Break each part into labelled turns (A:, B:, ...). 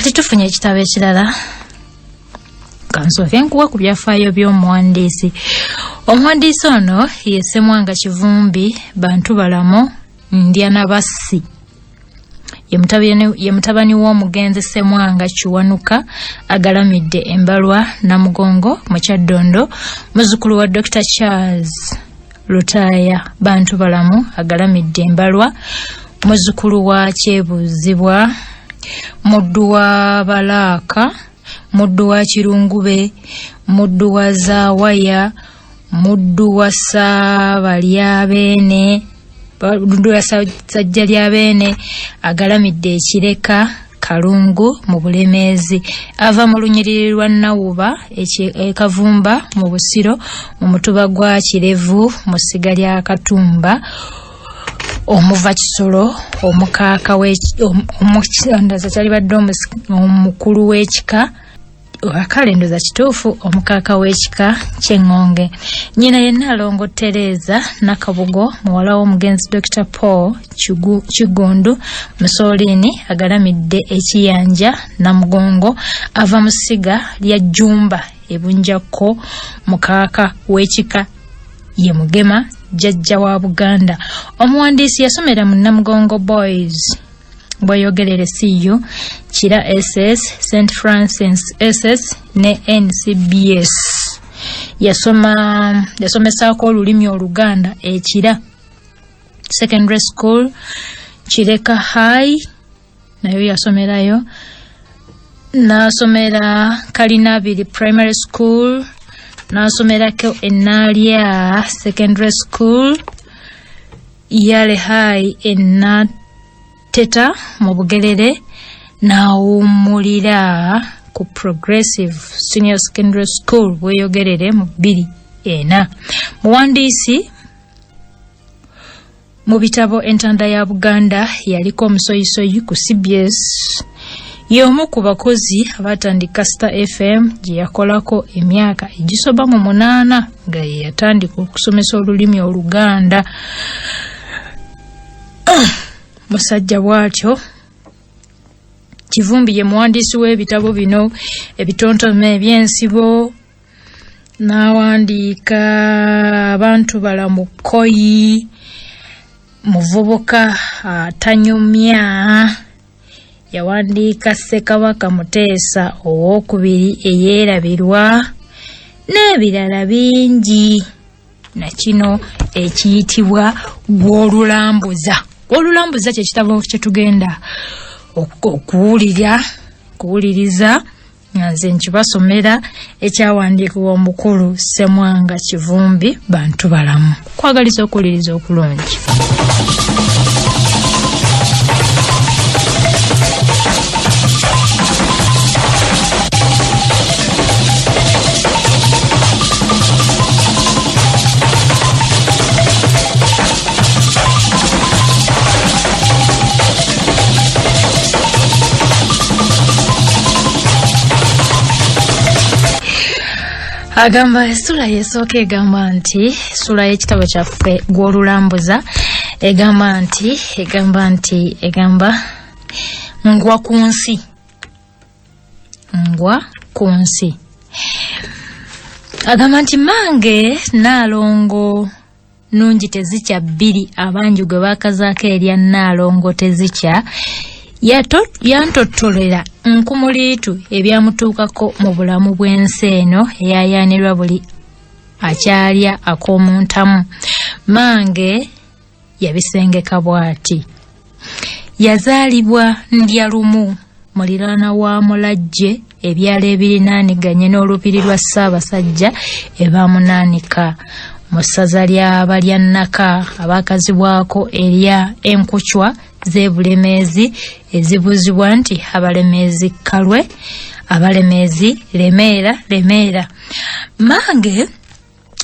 A: kati tufunye ekitabo ekirala kansooke nkuwa ku byafaayo by'omuwandiisi. Omuwandiisi ono ye Ssemwanga Kivumbi bantu balamu ndya nabassi. Ye mutabani w'omugenzi Ssemwanga Kiwanuka agalamidde embalwa Namugongo mu Kyaddondo, muzzukulu wa Dr. Charles Lutaaya bantu balamu agalamidde embalwa, muzzukulu wa Kyebuuzibwa, muddu wa Balaaka, muddu wa Kirungube, muddu wa Zaawaya, muddu wa Saabalyabeene, muddu wa Sajjalyabeene agalamidde Ekireka Kalungu mu Bulemeezi, ava mu lunyiriri lwa Nawuba Kavumba mu Busiro, mu mutuba gwa Kirevu mu ssiga lya Katumba, omuva Kisolo omukaaka omukisandaza kyali badde omukulu w'ekika akale ndoza kituufu omukaaka w'ekika ky'Engonge. Nnyina ye Nnaalongo Tereza Nakabugo muwala w'omugenzi Dr. Paul Kigundu Musoolini agalamidde Ekiyanja Namugongo, ava mu ssiga lya Jjumba Ebunjakko, mukaaka w'ekika ye Mugema jjajja wa Buganda. Omuwandiisi yasomera mu Namugongo Boys Bweyogerere CU, Kira SS, St. Francis SS ne NCBS. Yasomesaako olulimi Oluganda Ekira Secondary School, Kireka High nayo yasomerayo, n'asomera Kalinabiri Primary School, n'asomerako Enaalya Secondary School, Yale High Teta mu Bugerere, n'awummulira ku Progressive Senior Secondary School Bweyogerere mu 2004. Muwandiisi mu bitabo Entanda ya Buganda yaliko omusoyisoyi ku CBS, y'omu ku bakozi abatandika Star FM gye yakolako emyaka egisoba mu 8 nga ye yatandika okusomesa olulimi Oluganda. Musajja bw'atyo Kivumbi ye muwandiisi w'ebitabo bino ebitontome ebyensibo, n'awandiika Abantu balamu Koyi, Muvubuka atanyumya, yawandiika Ssekabaka Muteesa owookubiri eyeerabirwa, n'ebirala bingi, na kino ekiyitibwa Gw'olulambuza. Gw'olulambuza kye kitabo kye tugenda okuwuliriza nga nze nkibasomera, ekyawandiikibwa omukulu Ssemwanga Kivumbi bantu balamu. Kwagaliza okuwuliriza okulungi. Agamba essula yesooka egamba nti essula y'ekitabo kyaffe Gw'olulambuza egamba ngwa ku nsi. Agamba nti mange Nnaalongo nungi tezikya bbiri, abangi gwe baakazaako erya Nnaalongo tezikya, yantottolera nkumuliitu ebyamutuukako mu bulamu bw'ensi eno, eyayaanirwa buli akyalya ak'omuntamu. Mange yabisengeka bw'ati: yazaalibwa ndya lumu muliraana wa Mulajje, ebyalo ebirinaaniganye n'olubiri lwa Ssaabasajja ebaamunaanika, mu ssaza ly'abalya Nnaka abaakazibwako erya Enkucwa z'Ebulemeezi ezibuzibwa nti Abalemeezi Kalwe, Abalemeezi Lemeera. Mange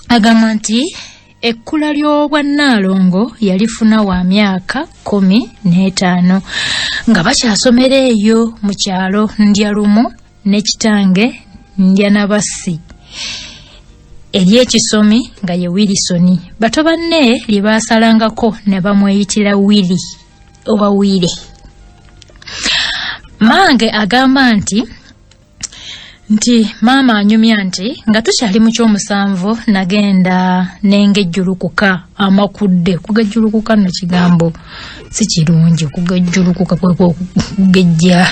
A: agamba nti ekkula ly'obwa Nnaalongo yalifuna wa myaka 15 nga bakyasomera eyo mu kyalo ndya lumu ne kitange ndya nabassi ery'ekisomi nga ye Wilsoni. Bato banne lye baasalangako ne bamweyitira Willy owa Wile. Mange agamba nti mama anyumya nti nga tukyali mu ky'omusanvu nagenda nengejjulukuka amakudde kugejjulukuka no kigambo si kirungi kugejjulukuka kugejja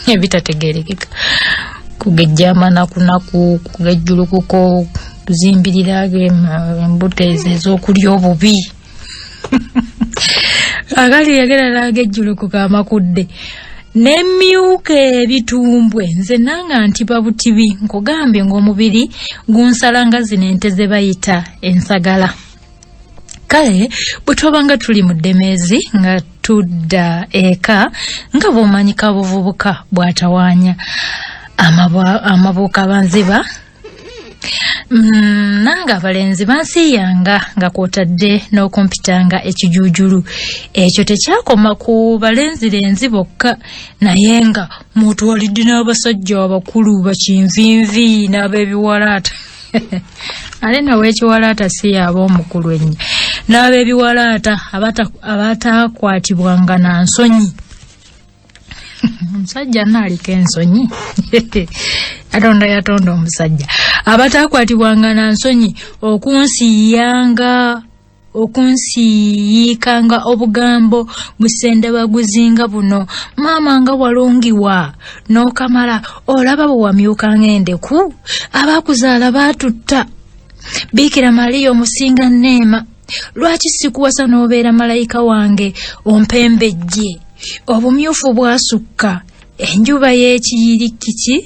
A: ebitategerekeka kugejja amanakunaku kugejjulukuko kuzimbirira embuto ez'okulya obubi agali yagera nagejjulukuka amakudde nemyuka ebitumbwe nze nanga ntiba butibi nkugambye ng'omubiri gunsalanga zino ente ze bayita ensagala. Kale bwe twabanga tuli mu Ddemezi nga tudda eka nga bw'omanyika buvubuka bw'atawaanya amabuuka banziba nanga abalenzi bansiyanga nga kwotadde n'okumpitanga ekijuujulu ekyo tekyakoma ku balenzi lenzi bokka naye nga mutwalidde n'abasajja abakulu bakinvinvi n'ab'ebiwalaata ale n'ow'ekiwalaata si yaba omukulu ennyo n'ab'ebiwalaata abataakwatibwanga na nsonyi omusajja naaliko ensonyi Katonda yatonda omusajja abataakwatibwanga na nsonyi okunsiyikanga obugambo busende baguzinga buno maama nga walungiwa n'okamala olaba bwe wamyukanga endeku abakuzaala baatutta Bikira Maria omusinga Neema lwaki sikuwasa n'obeera malayika wange ompembejje obumyufu bwasukka enjuba y'ekiyirikiki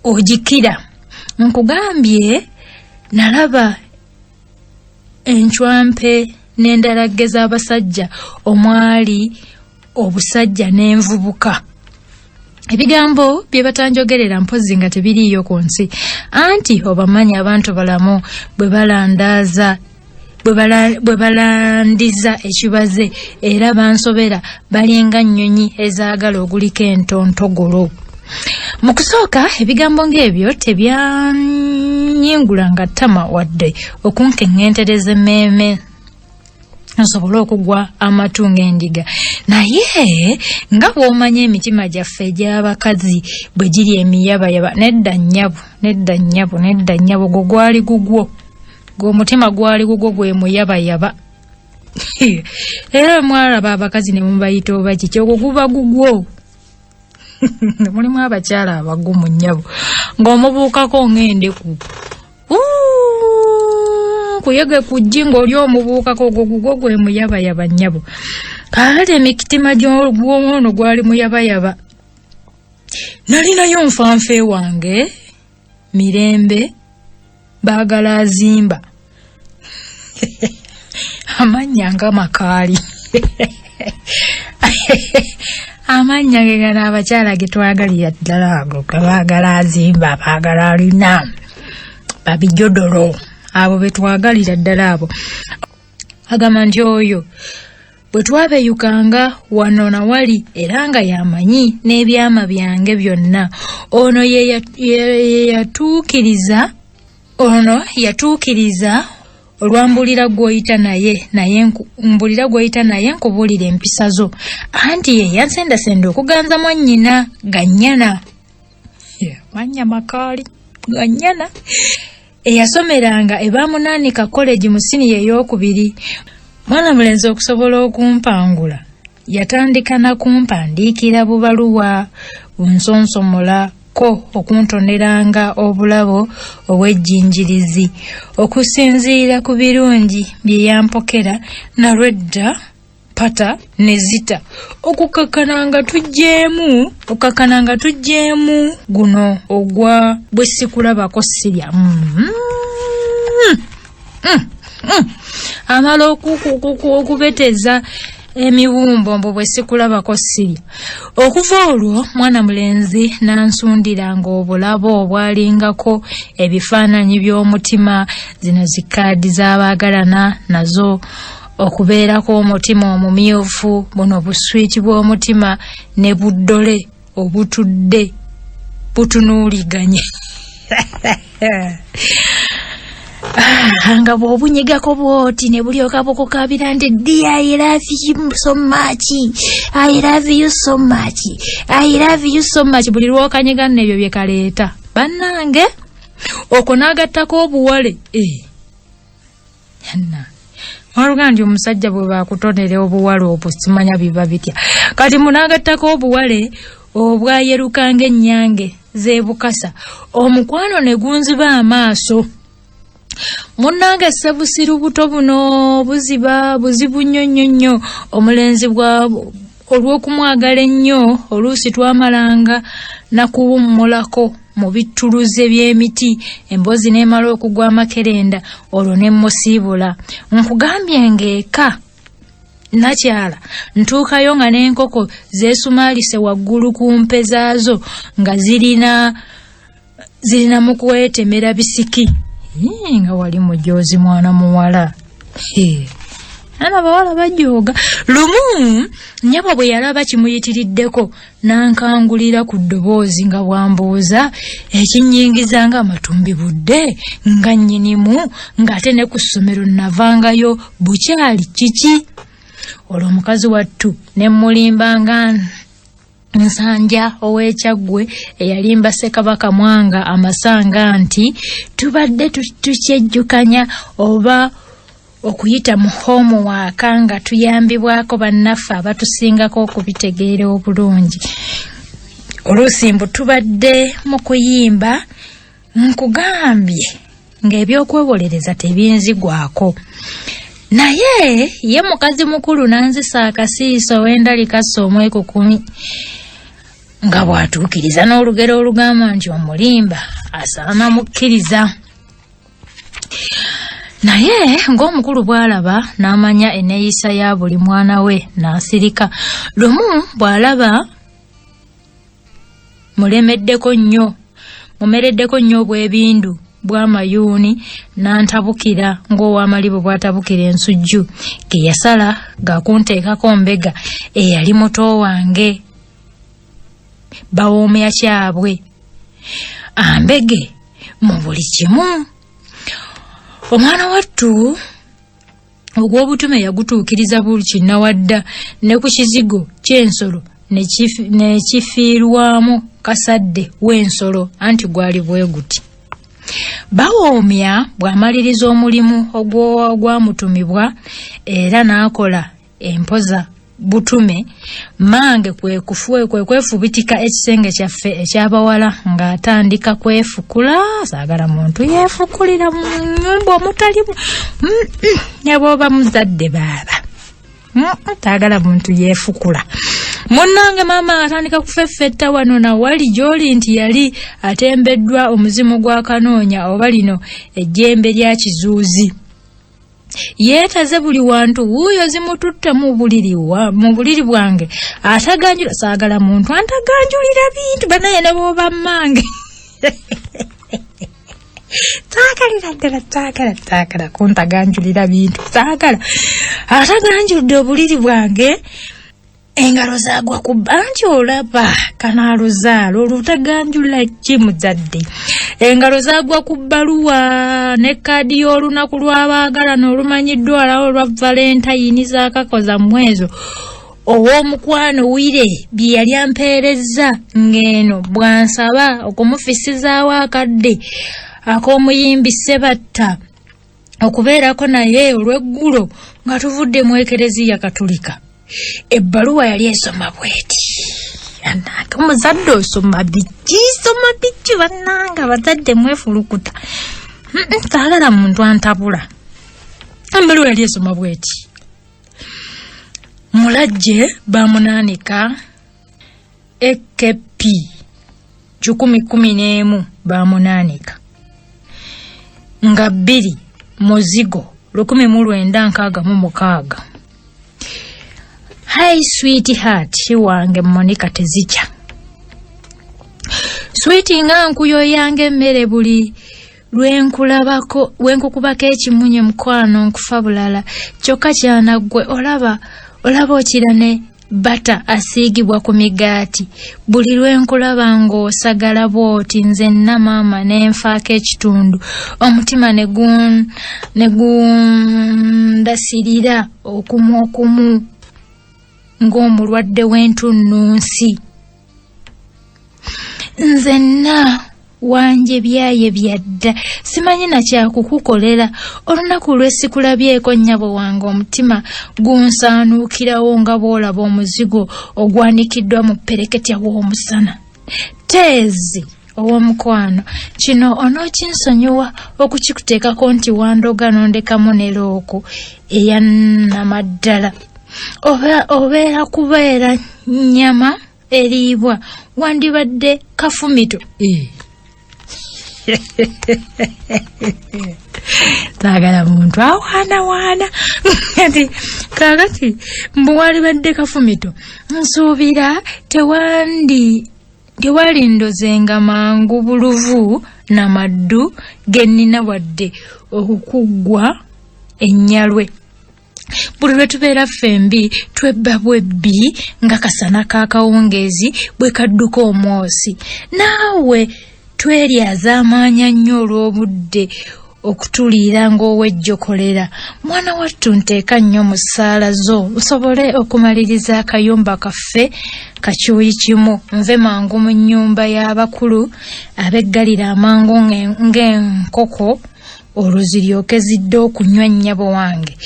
A: ojikira nkugambye nalaba encwampe n'endalage z'abasajja omwali obusajja n'envubuka ebigambo bye batanjogerera mpozi nga tebiriiyo ku nsi anti obamanyi abantu balamu bwe balandiza ekibaze era bansobera balinga nnyonyi ezaagala oguliko entontogolo. Mu kusooka ebigambo ng'ebyo tebyanyingulanga ttama wadde okunkeŋŋentereza emmeeme nsobole okugwa amatu ng'endiga naye nga bw'omanya emitima gyaffe egy'abakazi bwe giri emiyabayaba nedda nnyabo gwo gwali gugwo gw'omutima gwali gugwo gwe muyabayaba era mwalaba abakazi ne mubayita oba kiki ogwo guba gugwo mulimu abakyala abagumu nnyabo ng'omubuukako ng'endeku kuyege kujji ng'oli omubuukako ogwo gugwo gwe muyabayaba nnyabo kale emitima gy'omwono gwali muyabayaba nalinayo nfanfe wange Mirembe baagala azimba amanya nga makaali amanya ge gano abakyala ge twagalira ddala ago baagala azimba baagala alina babijodolo abo be twagalira ddala abo agamba nti oyo bwe twabeyukanga wano na wali era nga yamanyi n'ebyama byange byonna ono yatuukiriza olwambulira gw'oyita naye nkubulira empisa zo anti ye yansendasenda okuganza mwannyina Gannyana manya makaali Gannyana eyasomeranga ebaamunaanika college mu siniya ey'okubiri. Mwana mulenzi okusobola okumpangula yatandika na kumpandiikira bubaluwa bunsonsomolako okuntoneranga obulabo obw'ejjinjirizi okusinziira ku birungi bye yampokera nalwedda pata ne zita okukakkananga tujjeemu guno ogwa bwe sikulabako sirya amala okubeteza emiwumbo mbu bwe sikulabako sirya. Okuva olwo mwana mulenzi nansundiranga obulabo obwalingako ebifaananyi by'omutima zino zikaadi z'abaagalana nazo okubeerako omutima omumyufu buno buswiti bw'omutima ne buddole obutudde butunuuliganye nga bw'obunyigako bw'oti ne bulyoka bukukabira nti dear I love you so much, I love you so much, I love you so much. Buli lw'okanyiga n'ebyo bye kaleeta bannange okwo n'agattako obuwale yanna waluga nti omusajja bwe baakutonera obuwale obwo simanya biba bitya kati munagattako obuwale obwayerukanga ennyange z'ebukasa omukwano ne gunziba amaaso munnange ssebusiru buto buno buzibu nnyo omulenzi bwabo olw'okumwagala ennyo oluusi twamalanga nakuwummulako mu bituluze by'emiti emboozi n'emala okugwa amakerenda olwo ne musiibula nkugambye ng'eka nakyala ntuukayo nga n'enkoko zeesumaalise waggulu ku mpe zaazo nga zirina mu kwetemera bisiki nga wali mujoozi mwana muwala ana bawala bajooga lumu nnyabo bwe yalaba kimuyitiriddeko n'ankangulira ku ddoboozi nga bwambuuza ekinnyingiza nga amatumbi budde nga nnyinimu ng'ate ne ku ssomero navangayo bukyali kiki olwo omukazi wattu ne mulimba nga Nsanja ow'Ekyaggwe eyalimba Ssekabaka Mwanga amasanga nti tubadde tukyejjukanya oba okuyita mu homework nga tuyambibwako bannaffe abatusingako okubitegeera obulungi. Oluusi mbu tubadde mu kuyimba nkugambye ng'ebyokwewolereza tebinzigwako. Naye ye mukazi mukulu nanzisa akasiiso w'endalikasa omwekukumi nga bw'atuukiriza n'olugero olugamba nti omulimba asaana mukkiriza. Naye ng'omukulu bw'alaba n'amanya enneeyisa ya buli mwana we n'asirika. Lumu bw'alaba mumereddeko nnyo obw'ebindu bw'amayuuni n'antabukira ng'ow'amalibu bw'atabukira ensujju ke yasala gakunteekako mbega eyali muto wange bawoomya kyabwe ambege mu buli kimu. Omwana wattu ogw'obutume yagutuukiriza buli kinnawadda ne ku kizigo ky'ensolo ne kifiirwamu kasadde w'ensolo anti gwali bwe guti. Bawoomya bw'amaliriza omulimu ogwamutumibwa era n'akola empoza butume mange kwe kwefubitika ekisenge kyaffe ekyabawala ng'atandika kwefukula. Saagala muntu yeefukulira mu nnyumba omutalimu ne bw'oba muzadde baaba taagala muntu yeefukula. Munnange maama atandika kufeffetta wano na wali gy'oli nti yali atembeddwa omuzimu gwa kanoonya oba lino ejjembe lya kizuuzi. Yeetaze buli wantu wuuyo zimututte mu buliri bwange ataganjula. Saagala muntu antaganjulira bintu banaye ne bw'oba mmange taagala kuntaganjulira bintu taagala ataganjulidde obuliri bwange. Engalo zaagwa ku banji olaba kanaaluzaalo olutaganjula ki muzadde. Engalo zaagwa ku bbaluwa ne kaadi y'olunaku lw'abaagalana olumanyiddwa olwa Valentine zaakakoza mwezi ow'omukwano wire bye yali ampeerezza ng'eno bwansaba okumufisizaawo akadde ak'omuyimbi Ssebatta okubeerako naye olw'eggulo nga tuvudde mu Ekereziya Katolika. Ebbaluwa yali esoma bweti. Ananga omuzadde osoma biki bannanga abazadde mwefulukuta. Taagala muntu antabula. Ebbaluwa yali esoma bweti. Mulajje baamunaanika EKP 1011 baamunaanika nga 2 muzigo 1966. Hi sweetheart wange Monica tezicha. Sweetie nga nkuyo yange mmere buli lwenkukubako ekimunye mukwano nkufa bulala kyokka kyanaggwe olaba okira ne bata asiigibwa ku migaati. Buli lwe nkulaba ng'osagala bw'oti nzenna maama ne nfaako ekitundu. Omutima ne gundasirira okumu ng'omulwadde w'entunnunsi. Nzenna wanje byaye byadda, simanyi na kyakukukolera. Olunaku lw'esikulabyeko nnyabo wange omutima gunsaanuukirawo nga bw'olaba omuzigo ogwanikiddwa mu ppereketya w'omusana. Teezi ow'omukwano, kino onookinsonyiwa okukikuteekako nti wandoga n'ondekamu ne looko eyannamaddala. Obeera kubeera nnyama eriibwa, wandibadde kafumito. Taagala muntu awaana kati kaakati mbu walibadde kafumito. Nsuubira tewalindozenga mangu buluvu n'amaddu gennina wadde okukuggwa ennyalwe. Buli lwe tubeera ffembi twebba bwebbi nga kasana k'akawungeezi bwe kadduka omwosi. Naawe tweryaza amaanya nnyo olw'obudde okutuliira ng'owejjokolera. Mwana wattu nteeka nnyo mu ssaala zo nsobole okumaliriza akayumba kaffe kakyuyi kimu, nve mangu mu nnyumba y'abakulu abeggalira amangu ng'enkoko olwo ziryoke zidde okunywa nnyabo wange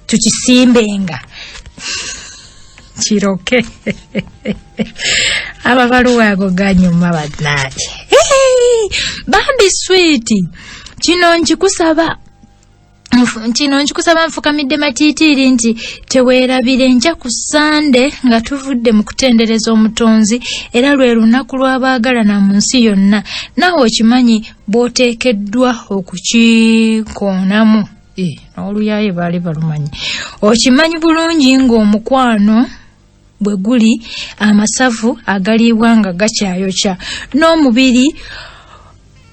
A: tukisimbenga kiroke. Ababaluwa ago ganyuma bannange. Bambi sweeti, kino nkikusaba nfukamidde matiitiiri nti teweerabire nja ku Sande nga tuvudde mu kutendereza omutonzi, era lwe lunaku lw'abaagalana mu nsi yonna. Naawe okimanyi bw'oteekeddwa okukikoonamu. Oluyaaye baali balumanyi. Okimanyi bulungi ng'omukwano bwe guli, amasavu agaliibwa nga gakyayokya, n'omubiri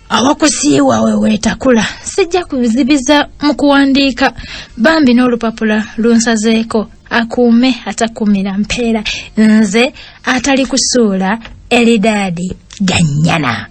A: awakusiiwa we weetakula. Sijja kubizibiza mu kuwandiika. Bambi n'olupapula lunsazeeko akuume atakumira mpeera. Nze atali kusuula Eridaadi Gannyana.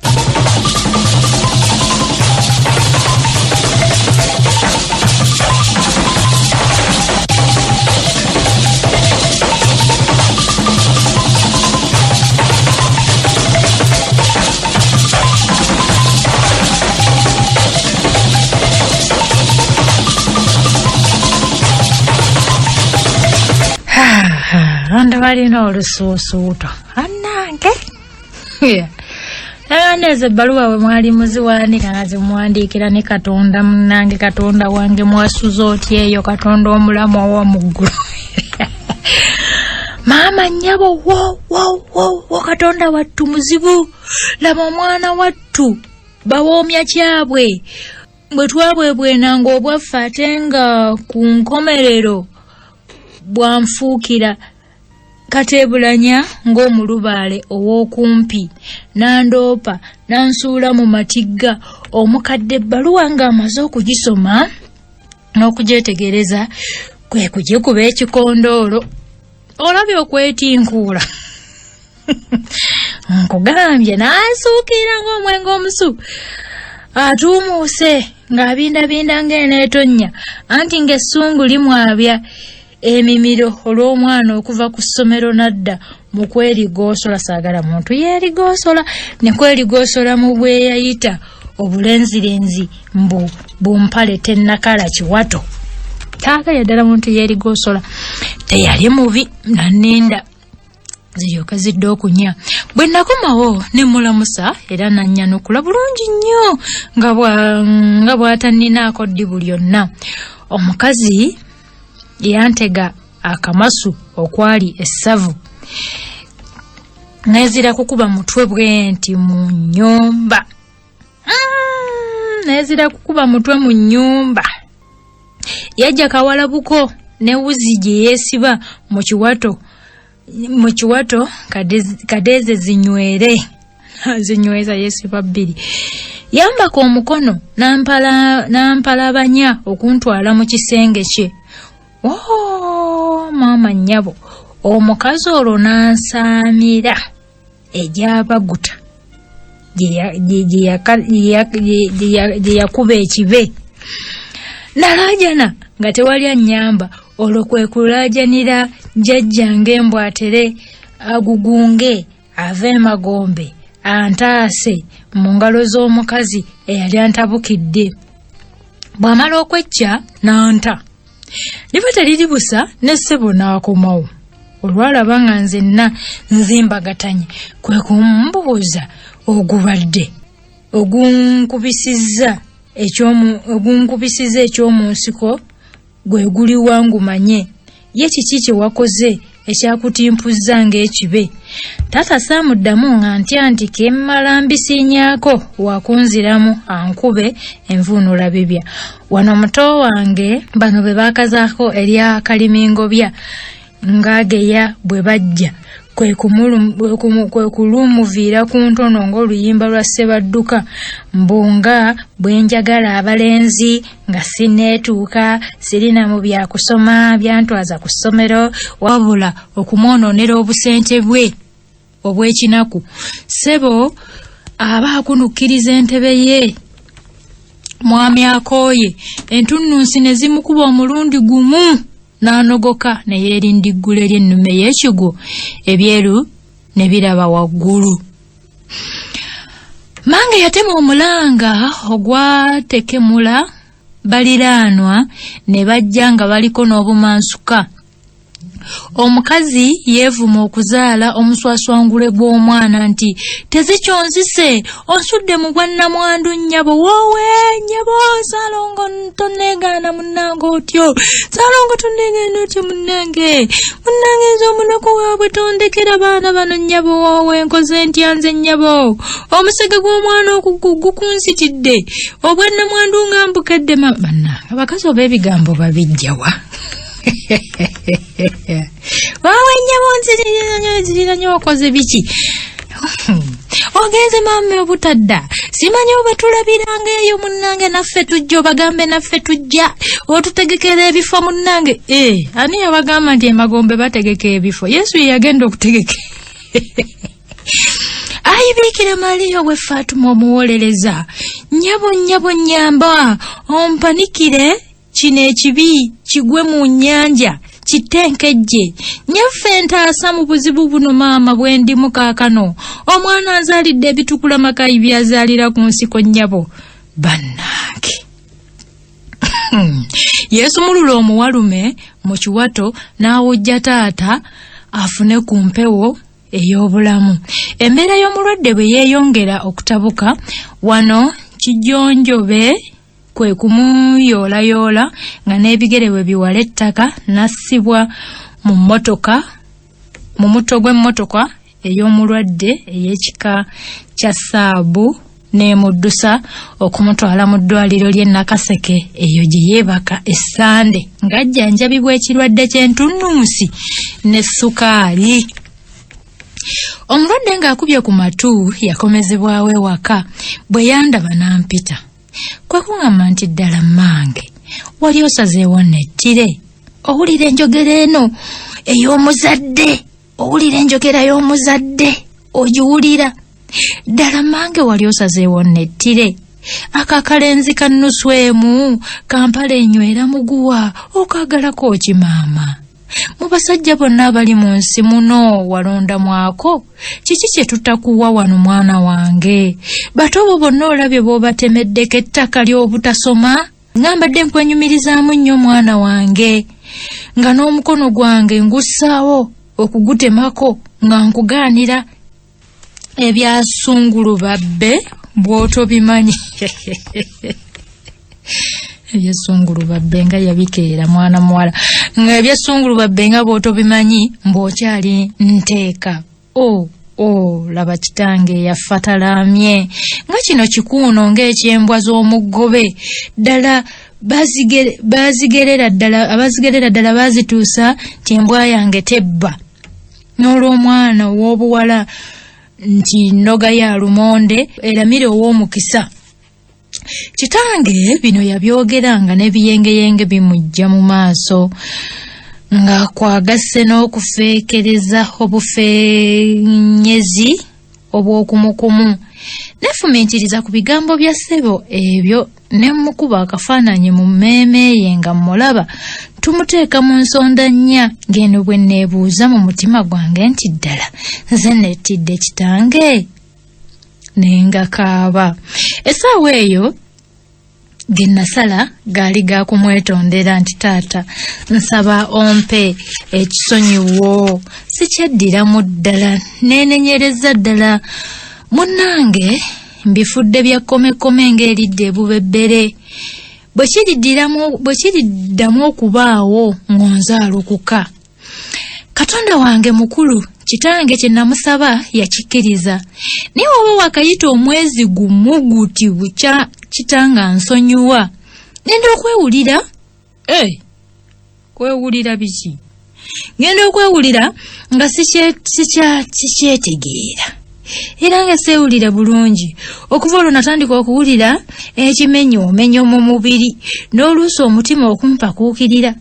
A: Ronda balina olusuusuuto annange. Nayaneze ebbaluwa we mwali muziwandiika nga zimuwandiikira ne Katonda munnange. Katonda wange mwasuza otya eyo, Katonda omulamu ow'omu ggulu. Maama nnyabo wo Katonda wattu muzibu. Laba omwana wattu bawoomya kyabwe bwe twabwebwenanga obwaffe ate nga ku nkomerero bwanfuukira kateebulanya ng'omulubaale ow'okumpi. Nandoopa nansuula mu matigga. Omukadde ebbaluwa ng'amaze okugisoma n'okugyetegereza kwe kugikuba ekikondoolo. Olabye okwetinkuula. Nkugambye n'asuukira ng'omwenge omusu. Atuumuuse ng'abindabinda ng'eneetonnya, anti ng'essungu limwabya emimiro olw'omwana okuva ku ssomero nadda mu kwerigoosola. Saagala muntu yeerigoosola, ne kwerigoosola mu bweyayita obulenzirenzi mbu bumpale tennakala kiwato. Taagala ddala muntu yeerigoosola. Teyali mubi, nanninda ziryoka zidde okunya. Bwe nakomawo ne mulamusa era nannyanukula bulungi nnyo nga bw'atanninaako ddibu lyonna. Omukazi yantega akamasu okwali essavu. Nezira kukuba mutwe bwe nti mu nnyumba. Nezira kukuba mutwe mu nnyumba. Yajja kawalabuko ne wuzi gye yeesiba mu kiwato kadeeze zinywere. Zinyweza yeesiba bbiri. Yambako omukono n'ampalabanya okuntwala mu kisenge kye. Maama nnyabo omukazi olwo n'ansaamira egyabaguta gye yakuba ekibe nalaajana nga tewali annyamba. Olwo kwe kulaajanira jjajjange mbwatere agugunge ave emagombe antaase mu ngalo z'omukazi eyali antabukidde. Bw'amala okwecca n'anta. Liba teriri busa ne ssebo n'akomawo. Olwalaba nga nzenna nzimbagatanye kwe kumbuuza ogubadde ogunkubisizza ekyomunsiko gwe guli wangumanye ye kiki kye wakoze ekyakutimpuzza ng'ekibe. Taata saamuddamu nga ntya nti kemmala mbisiinyaako wakunziramu ankube envuunula bibya. Wano muto wange bano be baakazaako erya kalimingobya ng'ageya bwe bajja kwe kulumuviira ku ntono ng'oluyimba lwa Ssebadduka mbunga bwe njagala abalenzi nga sinneetuuka sirina mu byakusoma byantwaza ku ssomero wabula okumwonoonera obusente bwe obw'ekinaku. Ssebo aba akunukkiriza entebe ye mwami akooye entunnunsi ne zimukuba omulundi gumu n'anogoka ne yeerindiggula ery'ennume y'ekigo ebyeru ne biraba waggulu. Mange yatema omulanga ogwatekemula baliraanwa ne bajja nga baliko n'obumansuka. Omukazi yeevuma okuzaala omuswaswangule gw'omwana nti tezikyonzise onsudde mu bwannamwandu nnyabo woowe nnyabo Saalongo tonneegaana munnange otyo Saalongo tonneegaana otyo munnange nze omunaku waabwe tondekera baana bano nnyabo woowe nkoze ntya nze nnyabo omusege gw'omwana gukunsitidde obwannamwandu nga mbukedde bannange abakazi oba ebigambo babijjawa waawe nnyabo nzirira nnyo okoze biki ogenze mamme obutadda simanyi oba tulabiranga eyo munnange naffe tujja obagambe naffe tujja otutegekera ebifo munnange ani yabagamba nti emagombe bategeka ebifo Yesu ye yagenda okutegeka ayibiikira Mariya we Fatuma omuwolereza nnyabo nnyamba ompanikire kino ekibi kigwe mu nnyanja kitenkejje nyaffe ntaasa mu buzibu buno maama bwe ndimu kaakano omwana azaalidde ebitukula makayi byazaalira ku nsiko nnyabo bannange. Yesu mulula omuwalume mu kiwato n'awujja taata afune ku mpewo ey'obulamu. Embeera y'omulwadde bwe yeeyongera okutabuka wano kijonjobe kwe kumuyoolayoola nga n'ebigere bwe biwala ettaka nassibwa mu mutto gw'emmotoka ey'omulwadde ey'ekika kya ssaabu n'emuddusa okumutwala mu ddwaliro ly'e Nakaseke eyo gye yeebaka essande ng'ajjanjabibwa ekirwadde ky'entunnunsi ne ssukaali. Omulwadde ng'akubye ku matu yakomezebwawo ewaka bwe yandaba n'ampita. Kwe kuŋŋamba nti ddala mmange wali osazeewo nettire owulira enjogera eno ey'omuzadde owulira enjogera y'omuzadde ogiwulira ddala mmange wali osazeewo nettire akakalenzi ka nnusu emu kampala enywera muguwa okaagalako kimaama mu basajja bonna abali mu nsi muno walonda mwako kiki kye tutakuwa wano mwana wange bato bo bonna olabye b'obatemeddeko ettaka ly'obutasoma ngambadde nkwenyumirizaamu nnyo mwana wange nga n'omukono gwange ngussaawo okugutemako nga nkugaanira ebyasungulu babbe bw'otobimanyi ebyasungulu babbe nga yabikeera mwana muwala nga ebyasungulu babbe nga bw'otobimanyi mbw'okyali nteeka laba kitange yafatalaamye nga kino kikuuno ng'ekyembwa z'omuggobe ddala abazigerera ddala baazituusa nti embwa yange tebba n'olw'omwana ow'obuwala nti nnoga ya lumonde eramire ow'omukisa. Kitange bino yabyogera nga n'ebiyengeyenge bimujja mu maaso nga kwagasse n'okufeekereza obufeenyezi obw'okumukumu nefumiitiriza ku bigambo bya ssebo ebyo ne mukuba akafaananyi mu mmeeme ye nga mmulaba tumuteeka mu nsonda nnya ng'eno bwe neebuuza mu mutima gwange nti ddala nze nettidde kitange nenga kaaba essaawa eyo ge nasala gaali gakumwetondera nti taata nsaba ompe ekisonyiwo sikyeddiramu ddala neenenyereza ddala munnange mbifudde bya komekome ng'eridde ebubebbere bwe kiriddamu okubaawo ng'onzaalukuka katonda wange mukulu kitange kye namusaba yakikkiriza naye waba wakayita omwezi gumu guti bukya kitanga nsonyiwa ngenda okwewulira kwewulira biki ngenda okwewulira nga sikyetegeera era nga seewulira bulungi okuva olwo natandika okuwulira ekimenyomenyo mu mubiri n'oluusi omutima okumpakuukirira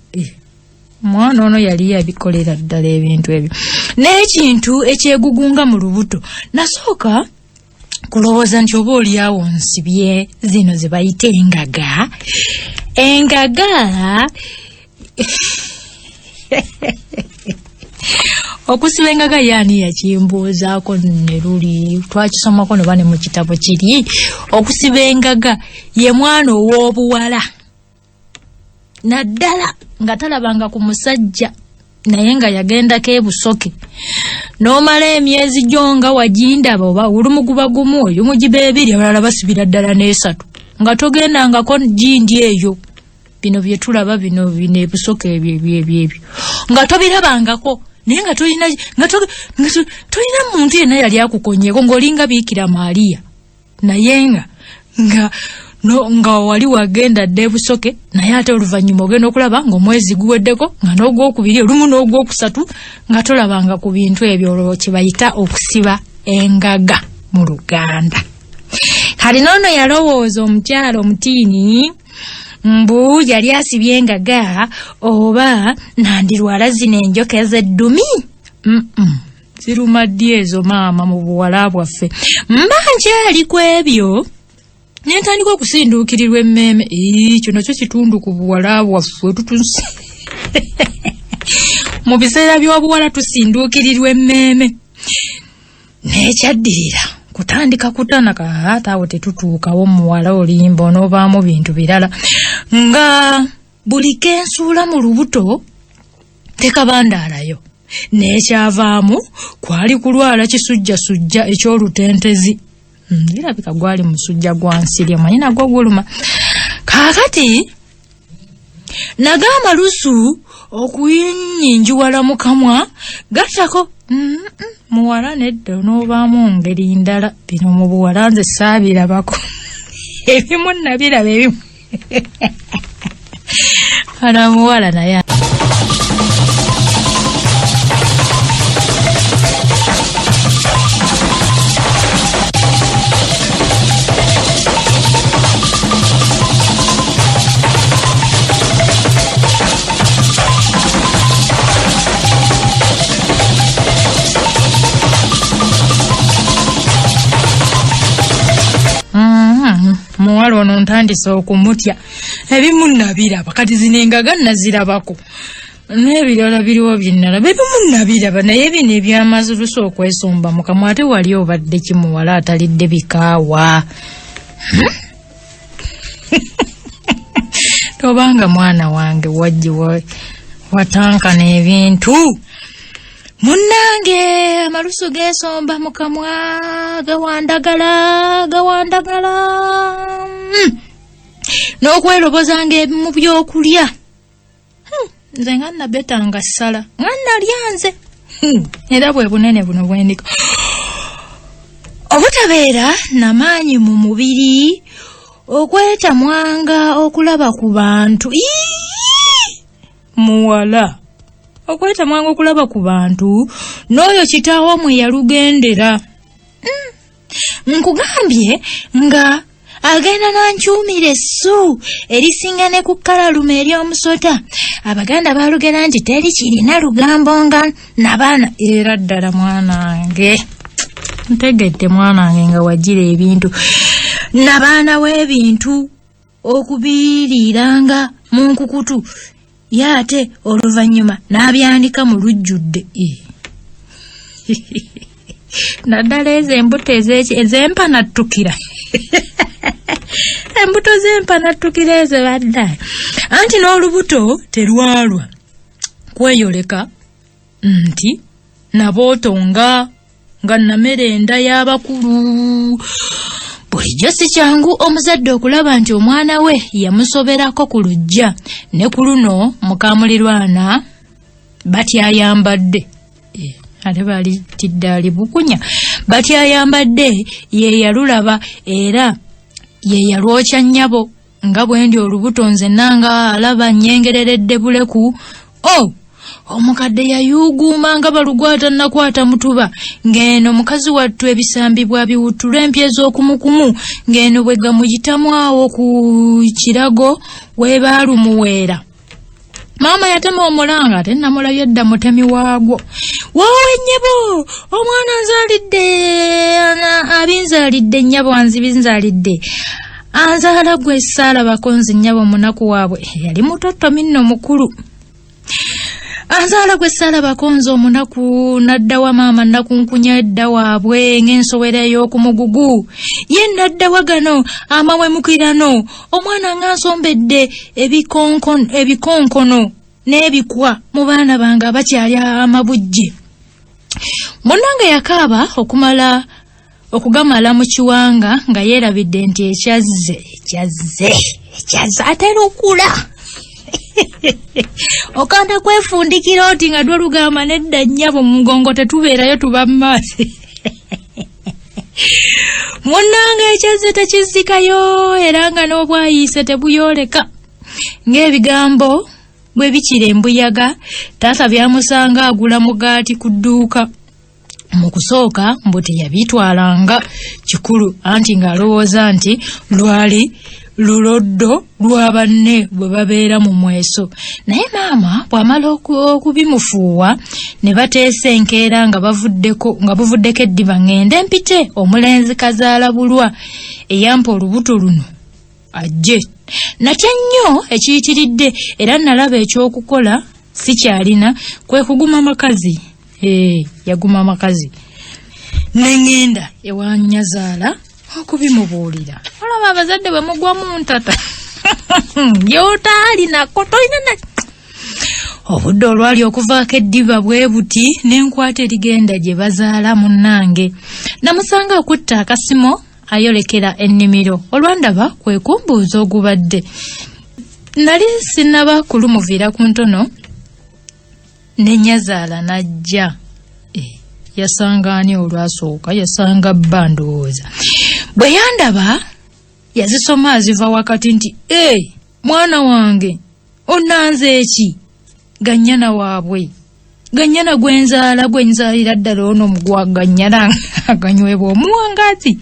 A: omwana ono yali yabikolera ddala ebintu ebyo n'ekintu ekyegugunga mu lubuto nasooka kulowooza nti oba oliawo nsibye zino ze bayita engaga okusiba engaga yaani yakimbuuzaako ne luli twakisomako ne bane mu kitabo kiri okusiba engaga ye mwana ow'obuwala naddala nga talabanga ku musajja naye nga yagendako ebusoke n'omala emyezi gyonga wagindaba oba olumuguba gumu oyo mugiba ebiri abalala basibira ddala n'esatu nga togendangako gindi eyo bino bye tulaba bino ebusoke ebyo nga tobirabangako naye nga tolina muntu yenna yali akukonyeeko ng'olinga Biikira Maaliya naye nga wali wagenda dde ebusoke naye ate oluvannyuma ogenda okulaba ng'omwezi guweddeko nga n'ogwokubiri olumu n'ogwokusatu nga tolabanga ku bintu ebyo olwo kye bayita okusiba engaga mu Luganda. Kali n'ono yalowooza omukyala omutiini mbu yali asibye engaga oba nandirwala zino enjoka z'eddumi ziruma ddi ezo maama mu buwala bwaffe mba nkyali ku ebyo nentandika okusinduukirirwa emmeeme kyo nakyo kitundu ku buwala bwaffe tutunsi mu biseera by'obuwala tusinduukirirwa emmeeme n'ekyaddirira kutandika kutanaka ate awo tetutuukawo muwala olimba onoobaamu bintu birala nga buli kensuula mu lubuto tekabandaalayo n'ekyavaamu kwali kulwala kisujjasujja eky'olutentezi irabika gwali musujja gwa nsiri amanyi nagwo guluma kaakati nagamba lusu okuyinyinjuwala mu kamwa gattako muwala nedda onoobaamu ngeri ndala bino mu buwala nze saabirabako ebimu nabiraba ebimu ana muwala naye muwala ono ntandise okumutya ebimu nabiraba kati zino engaga nazirabako n'ebirala biriwo byennalaba ebimu nabiraba naye bino ebyamazulusa okwesomba mu kamwa ate wali obadde kimuwala atalidde bikaawa tobanga mwana wange wajje watankana ebintu munnange amalusu geesomba mu kamwa gawandagala n'okwerobozanga ebimu by'okulya nze nga nabetanga ssala nga nalyanze era bwe bunene buno bwendiko obutabeera namaanyi mu mubiri okwetamwanga okulaba ku bantu muwala okwetamwanga okulaba ku bantu n'oyo kitaawo mwe yalugendera nkugambye nga agenda n'ankyumira essu erisinga ne ku kkalalume ery'omusota. Abaganda baalugera nti teri kirina lugambo nga nabaana. Era ddala mwanange, ntegedde mwanange nga wagira ebintu. Nabaana w'ebintu okubiiriranga mu nkukutu yaate oluvannyuma n'abyandika mu lujjudde. Naddala ezo embuto ez'empanattukira embuto z'empanattukira ezo badda. Anti n'olubuto terwalwa kweyoleka nti nabootonga nga namerenda y'abakulu. Bulijjo si kyangu omuzadde okulaba nti omwana we yamusoberako ku lujja, ne ku luno mukamulirwana batyayambadde. Ate bali tiddaali bukunya. Batyayambadde ye yalulaba era ye yalwokya nnyabo nga bwendi olubuto nze nanga alaba nnyengereredde buleku. Omukadde yayuuguuma nga balugwata nakwata mutuba, ng'eno mukazi wattu ebisambi bwabiwuttula empya ez'okumukumu, ng'eno bwe gamuyitamu awo ku kirago we baalumuweera. Maama yatema omulanga ate namulabye dda mutemi waagwo. Woowe nnyabo, omwana nzaalidde, abinzaalidde nnyabo anzibinzaalidde. Anzaala gwe saalabako nze nnyabo munaku waabwe yali mutottomi nno mukulu. Anzaala gwe saalabako nze omunaku naddawa maama nakunkunya edda waabwe ng'ensowera ey'okumugugu. Ye naddawa gano amawemukirano, omwana ng'ansombedde ebikonkono n'ebikwa mu baana bange abakyali amabujje. Munnange yakaaba okugamala mu kiwanga nga yeerabidde nti ekyazze atera okula. Okanda kwefundikira oti nga lwolugamba nedda nnyabo mu mugongo tetubeerayo tuba mu maaso. Munnange ekyazze tekizikayo era nga n'obwayiise tebuyoleka. Ng'ebigambo bwe bikira embuyaga, taata byamusanga agula mugaati ku dduuka. Mu kusooka mbu teyabitwalanga kikulu, anti ng'alowooza nti lwali luloddo lwa banne bwe babeera mu mweso. Naye maama bw'amala okubimufuuwa ne bateesa enkeera nga buvuddeko eddiba ng'ende mpite omulenzi kazaala bulwa eyampa olubuto luno ajje. Natya nnyo ekiyitiridde era nalaba ekyokukola si kyalina kwe kuguma makazi. Yaguma makazi. Nengenda ewa Nnyazaala okubimubuulira. Olaba abazadde bwe mugwamu ntata. Yotaali nako tolina na. Obudde olwali okuvaako eddiba bwe buti n'enkwata erigenda gye bazaala munnange. Namusanga akutta akasimo ayolekera ennimiro. Olwandaba kwe kumbuuza ogubadde. Nali sinnaba kulumuviira ku ntono ne Nnyazaala najja. Yasanga ani olwasooka? Yasanga bba ndowooza. Bwe yandaba yazisoma aziva wakati nti mwana wange onanze eki? Gannyana waabwe, gannyana gwenzaalira ddala ono mugwagannyana aganywebwa omuwangazi.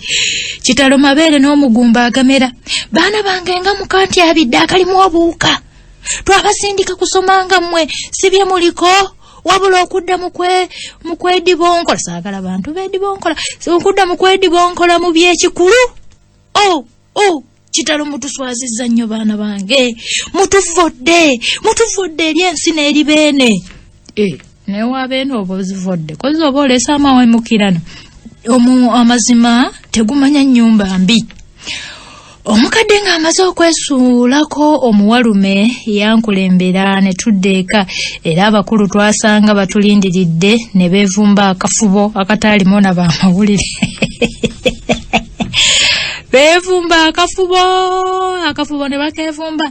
A: Kitalo mabeere n'omugumba agamera. Baana bange nga mukanti abidde akalimu obuuka. Twabasindika kusoma nga mmwe si bye muliko wabula okudda mu kwedibonkola. Saagala bantu beedibonkola. Okudda mu kwedibonkola mu by'ekikulu. Kitalo mutuswazizza nnyo baana bange. Mutuvodde eri ensi n'eri beene. Naye wabeene oba ozivodde kozi oba oleesa amawemukirano. Amazima tegumanya nnyumba mbi. Omukadde ng'amaze okwesuulako omuwalume yankulembera ne tudda eka era abakulu twasanga batulindiridde ne beevumba akafubo akataalimu na bamawulire. Beevumba akafubo ne bakeevumba.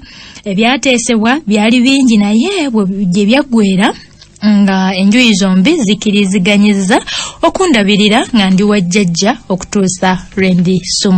A: Ebyateesebwa byali bingi naye gye byaggwera nga enjuyi zombi zikiriziganyizza okundabirira nga ndi wa jjajja okutuusa lwe ndi sumu.